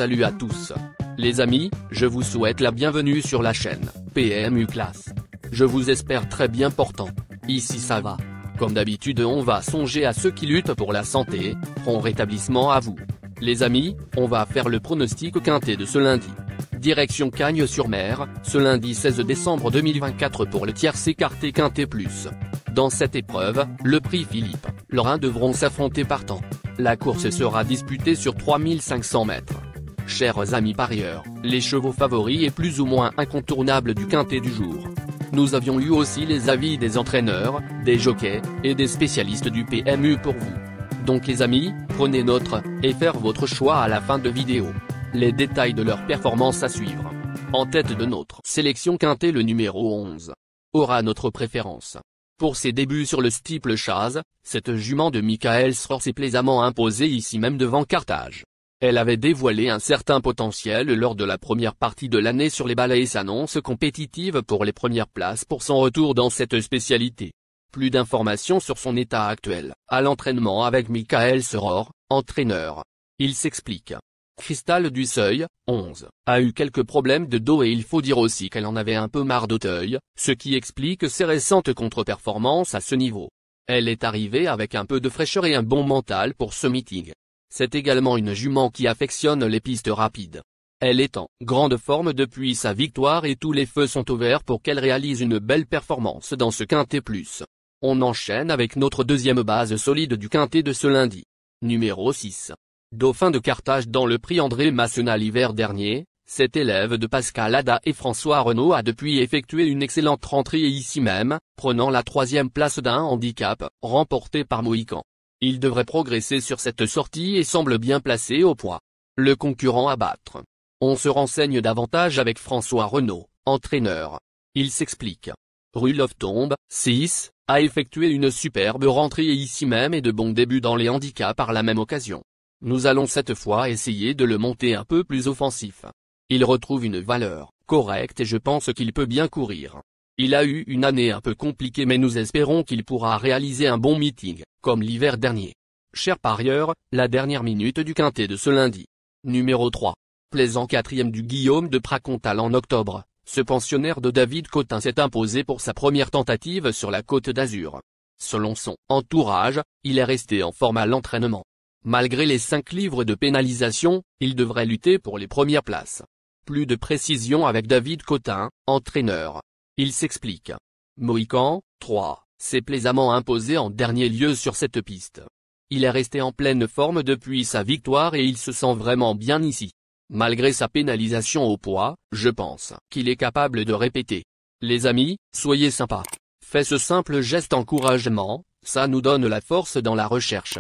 Salut à tous. Les amis, je vous souhaite la bienvenue sur la chaîne PMU Classe. Je vous espère très bien portant. Ici ça va. Comme d'habitude on va songer à ceux qui luttent pour la santé, prompt rétablissement à vous. Les amis, on va faire le pronostic quintet de ce lundi. Direction Cagnes-sur-Mer, ce lundi 16 décembre 2024 pour le tiercé écarté quintet plus. Dans cette épreuve, le prix Philippe, Lorrain devront s'affronter partant. La course sera disputée sur 3500 mètres. Chers amis parieurs, les chevaux favoris et plus ou moins incontournables du quintet du jour. Nous avions eu aussi les avis des entraîneurs, des jockeys, et des spécialistes du PMU pour vous. Donc les amis, prenez note, et faire votre choix à la fin de vidéo. Les détails de leur performance à suivre. En tête de notre sélection quintet, le numéro 11 aura notre préférence. Pour ses débuts sur le steeple chase, cette jument de Michael Sroor s'est plaisamment imposée ici même devant Carthage. Elle avait dévoilé un certain potentiel lors de la première partie de l'année sur les balais et s'annonce compétitive pour les premières places pour son retour dans cette spécialité. Plus d'informations sur son état actuel, à l'entraînement avec Michael Sroor, entraîneur. Il s'explique. Cristal du Seuil, 11, a eu quelques problèmes de dos et il faut dire aussi qu'elle en avait un peu marre d'Auteuil, ce qui explique ses récentes contre-performances à ce niveau. Elle est arrivée avec un peu de fraîcheur et un bon mental pour ce meeting. C'est également une jument qui affectionne les pistes rapides. Elle est en grande forme depuis sa victoire et tous les feux sont ouverts pour qu'elle réalise une belle performance dans ce quintet plus. On enchaîne avec notre deuxième base solide du quintet de ce lundi. Numéro 6. Dauphin de Carthage dans le prix André Massenat l'hiver dernier, cet élève de Pascal Ada et François Renaud a depuis effectué une excellente rentrée ici même, prenant la 3e place d'un handicap, remporté par Mohican. Il devrait progresser sur cette sortie et semble bien placé au poids. Le concurrent à battre. On se renseigne davantage avec François Renaud, entraîneur. Il s'explique. Rudolf Tombe, 6, a effectué une superbe rentrée ici même et de bons débuts dans les handicaps par la même occasion. Nous allons cette fois essayer de le monter un peu plus offensif. Il retrouve une valeur correcte et je pense qu'il peut bien courir. Il a eu une année un peu compliquée mais nous espérons qu'il pourra réaliser un bon meeting, comme l'hiver dernier. Chers parieurs, la dernière minute du quintet de ce lundi. Numéro 3. Plaisant 4e du Guillaume de Pracontal en octobre, ce pensionnaire de David Cotin s'est imposé pour sa première tentative sur la Côte d'Azur. Selon son entourage, il est resté en forme à l'entraînement. Malgré les 5 livres de pénalisation, il devrait lutter pour les premières places. Plus de précision avec David Cotin, entraîneur. Il s'explique. Mohican, 3, s'est plaisamment imposé en dernier lieu sur cette piste. Il est resté en pleine forme depuis sa victoire et il se sent vraiment bien ici. Malgré sa pénalisation au poids, je pense qu'il est capable de répéter. Les amis, soyez sympas. Faites ce simple geste encouragement, ça nous donne la force dans la recherche.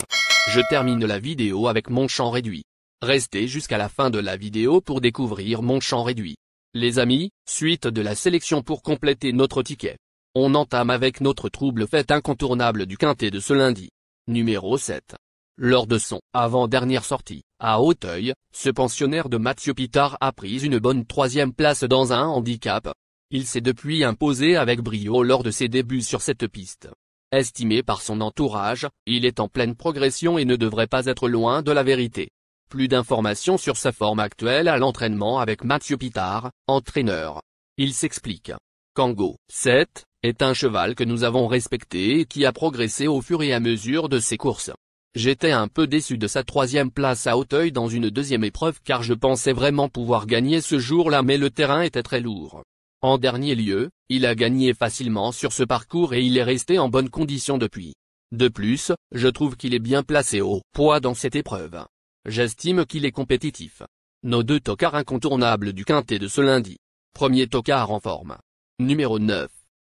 Je termine la vidéo avec mon champ réduit. Restez jusqu'à la fin de la vidéo pour découvrir mon champ réduit. Les amis, suite de la sélection pour compléter notre ticket. On entame avec notre trouble fête incontournable du quintet de ce lundi. Numéro 7. Lors de son avant-dernière sortie, à Auteuil, ce pensionnaire de Mathieu Pitard a pris une bonne 3e place dans un handicap. Il s'est depuis imposé avec brio lors de ses débuts sur cette piste. Estimé par son entourage, il est en pleine progression et ne devrait pas être loin de la vérité. Plus d'informations sur sa forme actuelle à l'entraînement avec Mathieu Pitard, entraîneur. Il s'explique. Kango, 7, est un cheval que nous avons respecté et qui a progressé au fur et à mesure de ses courses. J'étais un peu déçu de sa 3e place à Auteuil dans une 2e épreuve car je pensais vraiment pouvoir gagner ce jour-là mais le terrain était très lourd. En dernier lieu, il a gagné facilement sur ce parcours et il est resté en bonne condition depuis. De plus, je trouve qu'il est bien placé au poids dans cette épreuve. J'estime qu'il est compétitif. Nos 2 tocards incontournables du quintet de ce lundi. Premier tocard en forme. Numéro 9.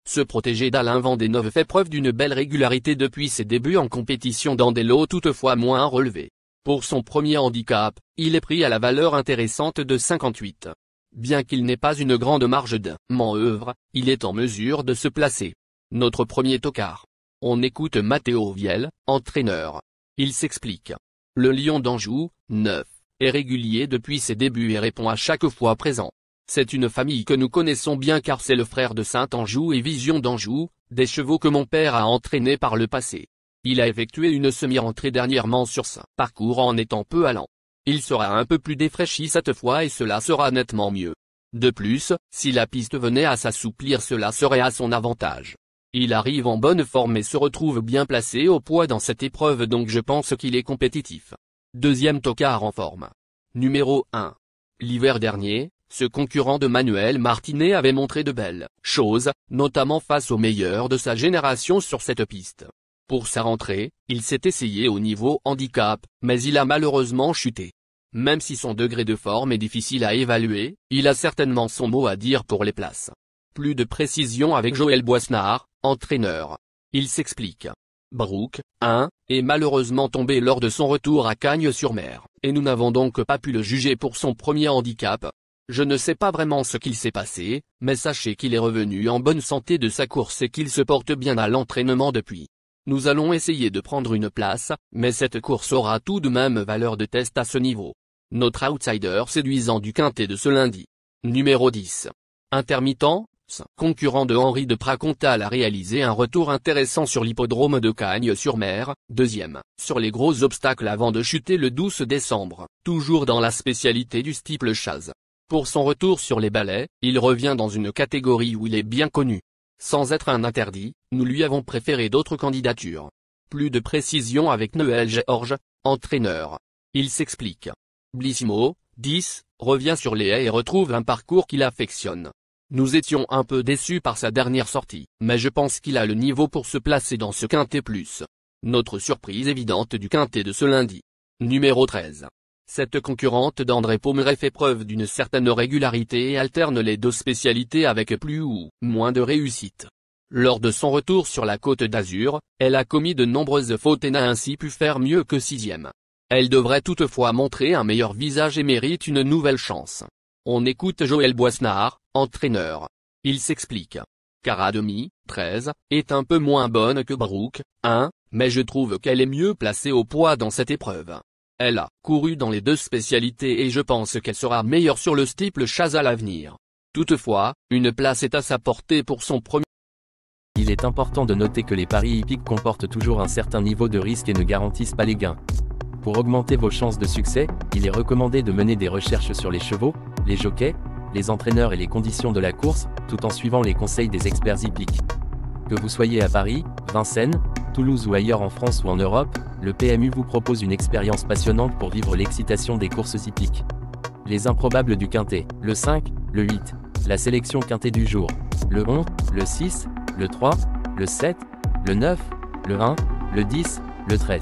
Ce protégé d'Alain Vendée fait preuve d'une belle régularité depuis ses débuts en compétition dans des lots toutefois moins relevés. Pour son premier handicap, il est pris à la valeur intéressante de 58. Bien qu'il n'ait pas une grande marge de manœuvre, il est en mesure de se placer. Notre premier tocard. On écoute Matteo Viel, entraîneur. Il s'explique. Le Lion d'Anjou, 9, est régulier depuis ses débuts et répond à chaque fois présent. C'est une famille que nous connaissons bien car c'est le frère de Saint-Anjou et Vision d'Anjou, des chevaux que mon père a entraînés par le passé. Il a effectué une semi-rentrée dernièrement sur ce parcours en étant peu allant. Il sera un peu plus défraîchi cette fois et cela sera nettement mieux. De plus, si la piste venait à s'assouplir cela serait à son avantage. Il arrive en bonne forme et se retrouve bien placé au poids dans cette épreuve donc je pense qu'il est compétitif. Deuxième tocard en forme. Numéro 1. L'hiver dernier, ce concurrent de Manuel Martinet avait montré de belles choses, notamment face aux meilleurs de sa génération sur cette piste. Pour sa rentrée, il s'est essayé au niveau handicap, mais il a malheureusement chuté. Même si son degré de forme est difficile à évaluer, il a certainement son mot à dire pour les places. Plus de précision avec Joël Boisnard, entraîneur. Il s'explique. Brooke, 1, est malheureusement tombé lors de son retour à Cagnes-sur-Mer, et nous n'avons donc pas pu le juger pour son premier handicap. Je ne sais pas vraiment ce qu'il s'est passé, mais sachez qu'il est revenu en bonne santé de sa course et qu'il se porte bien à l'entraînement depuis. Nous allons essayer de prendre une place, mais cette course aura tout de même valeur de test à ce niveau. Notre outsider séduisant du quintet de ce lundi. Numéro 10. Intermittent, concurrent de Henri de Pracontal a réalisé un retour intéressant sur l'hippodrome de Cagnes-sur-Mer, deuxième, sur les gros obstacles avant de chuter le 12 décembre, toujours dans la spécialité du steeplechase. Pour son retour sur les balais, il revient dans une catégorie où il est bien connu. Sans être un interdit, nous lui avons préféré d'autres candidatures. Plus de précision avec Noël Georges, entraîneur. Il s'explique. Blissimo, 10, revient sur les haies et retrouve un parcours qu'il affectionne. Nous étions un peu déçus par sa dernière sortie, mais je pense qu'il a le niveau pour se placer dans ce quintet plus. Notre surprise évidente du quintet de ce lundi. Numéro 13. Cette concurrente d'André Pommeret fait preuve d'une certaine régularité et alterne les deux spécialités avec plus ou moins de réussite. Lors de son retour sur la Côte d'Azur, elle a commis de nombreuses fautes et n'a ainsi pu faire mieux que sixième. Elle devrait toutefois montrer un meilleur visage et mérite une nouvelle chance. On écoute Joël Boisnard, entraîneur. Il s'explique. Cara Demi, 13, est un peu moins bonne que Brooke, 1, mais je trouve qu'elle est mieux placée au poids dans cette épreuve. Elle a couru dans les deux spécialités et je pense qu'elle sera meilleure sur le steeplechase à l'avenir. Toutefois, une place est à sa portée pour son premier. Il est important de noter que les paris hippiques comportent toujours un certain niveau de risque et ne garantissent pas les gains. Pour augmenter vos chances de succès, il est recommandé de mener des recherches sur les chevaux, les jockeys, les entraîneurs et les conditions de la course, tout en suivant les conseils des experts hippiques. Que vous soyez à Paris, Vincennes, Toulouse ou ailleurs en France ou en Europe, le PMU vous propose une expérience passionnante pour vivre l'excitation des courses hippiques. Les improbables du quintet, le 5, le 8, la sélection quintet du jour, le 11, le 6, le 3, le 7, le 9, le 1, le 10, le 13.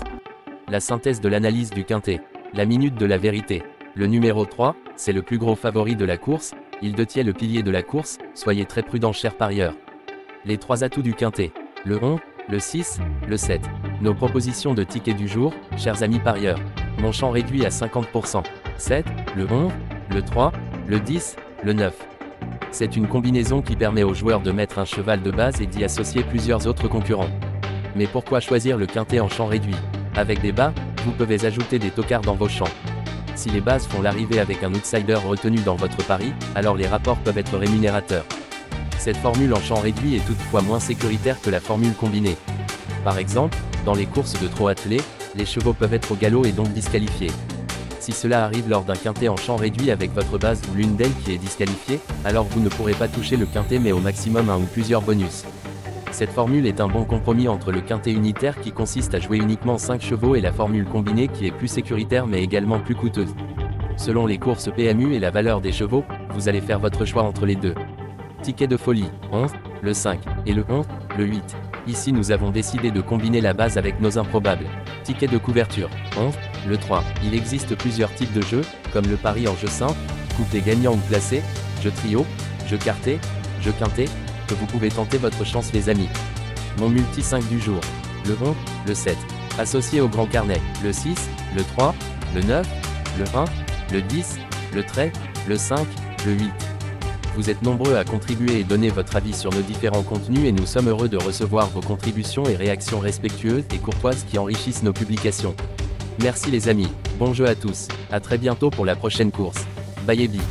La synthèse de l'analyse du quintet, la minute de la vérité. Le numéro 3, c'est le plus gros favori de la course, il détient le pilier de la course, soyez très prudents chers parieurs. Les 3 atouts du quintet, le 11, le 6, le 7. Nos propositions de tickets du jour, chers amis parieurs. Mon champ réduit à 50%. 7, le 11, le 3, le 10, le 9. C'est une combinaison qui permet aux joueurs de mettre un cheval de base et d'y associer plusieurs autres concurrents. Mais pourquoi choisir le quintet en champ réduit? Avec des bas, vous pouvez ajouter des tocards dans vos champs. Si les bases font l'arrivée avec un outsider retenu dans votre pari, alors les rapports peuvent être rémunérateurs. Cette formule en champ réduit est toutefois moins sécuritaire que la formule combinée. Par exemple, dans les courses de trot attelé, les chevaux peuvent être au galop et donc disqualifiés. Si cela arrive lors d'un quintet en champ réduit avec votre base ou l'une d'elles qui est disqualifiée, alors vous ne pourrez pas toucher le quintet mais au maximum un ou plusieurs bonus. Cette formule est un bon compromis entre le quintet unitaire qui consiste à jouer uniquement 5 chevaux et la formule combinée qui est plus sécuritaire mais également plus coûteuse. Selon les courses PMU et la valeur des chevaux, vous allez faire votre choix entre les deux. Ticket de folie, 11, le 5, et le 11, le 8. Ici nous avons décidé de combiner la base avec nos improbables. Ticket de couverture, 11, le 3. Il existe plusieurs types de jeux, comme le pari en jeu simple, couplet gagnant ou placé, jeu trio, jeu quarté, jeu quintet, que vous pouvez tenter votre chance les amis. Mon multi 5 du jour, le 11, le 7. Associé au grand carnet, le 6, le 3, le 9, le 1, le 10, le 13, le 5, le 8. Vous êtes nombreux à contribuer et donner votre avis sur nos différents contenus et nous sommes heureux de recevoir vos contributions et réactions respectueuses et courtoises qui enrichissent nos publications. Merci les amis, bon jeu à tous, à très bientôt pour la prochaine course. Bye Ebi.